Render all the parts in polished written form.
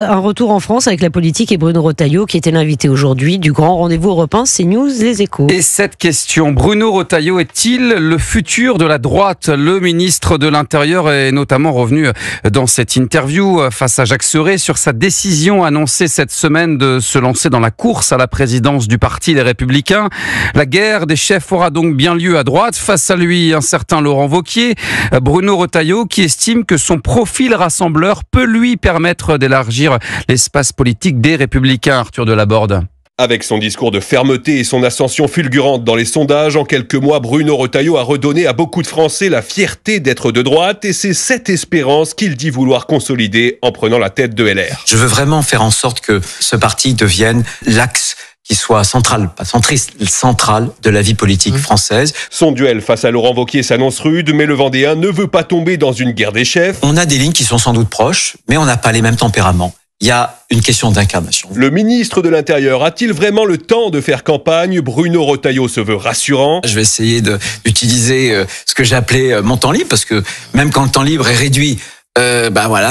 Un retour en France avec la politique et Bruno Retailleau qui était l'invité aujourd'hui du grand rendez-vous européen CNews Les Échos. Et cette question, Bruno Retailleau est-il le futur de la droite? Le ministre de l'Intérieur est notamment revenu dans cette interview face à Jacques Serret sur sa décision annoncée cette semaine de se lancer dans la course à la présidence du parti Les Républicains. La guerre des chefs aura donc bien lieu à droite. Face à lui, un certain Laurent Wauquiez. Bruno Retailleau qui estime que son profil rassembleur peut lui permettre d'élargir l'espace politique des Républicains. Arthur Delaborde. Avec son discours de fermeté et son ascension fulgurante dans les sondages, en quelques mois, Bruno Retailleau a redonné à beaucoup de Français la fierté d'être de droite et c'est cette espérance qu'il dit vouloir consolider en prenant la tête de LR. Je veux vraiment faire en sorte que ce parti devienne l'axe qui soit central, pas centriste, central de la vie politique française. Son duel face à Laurent Wauquiez s'annonce rude, mais le Vendéen ne veut pas tomber dans une guerre des chefs. On a des lignes qui sont sans doute proches, mais on n'a pas les mêmes tempéraments. Il y a une question d'incarnation. Le ministre de l'Intérieur a-t-il vraiment le temps de faire campagne? Bruno Retailleau se veut rassurant. Je vais essayer d'utiliser ce que j'ai appelé mon temps libre, parce que même quand le temps libre est réduit,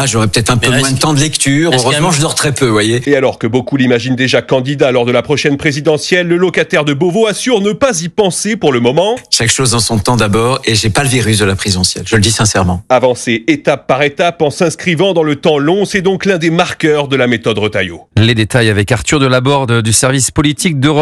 j'aurais peut-être un peu moins de temps de lecture. Heureusement, je dors très peu, vous voyez. Et alors que beaucoup l'imaginent déjà candidat lors de la prochaine présidentielle, le locataire de Beauvau assure ne pas y penser pour le moment. Chaque chose dans son temps d'abord, et j'ai pas le virus de la présidentielle, je le dis sincèrement. Avancer étape par étape en s'inscrivant dans le temps long, c'est donc l'un des marqueurs de la méthode Retailleau. Les détails avec Arthur Delaborde du service politique d'Europe.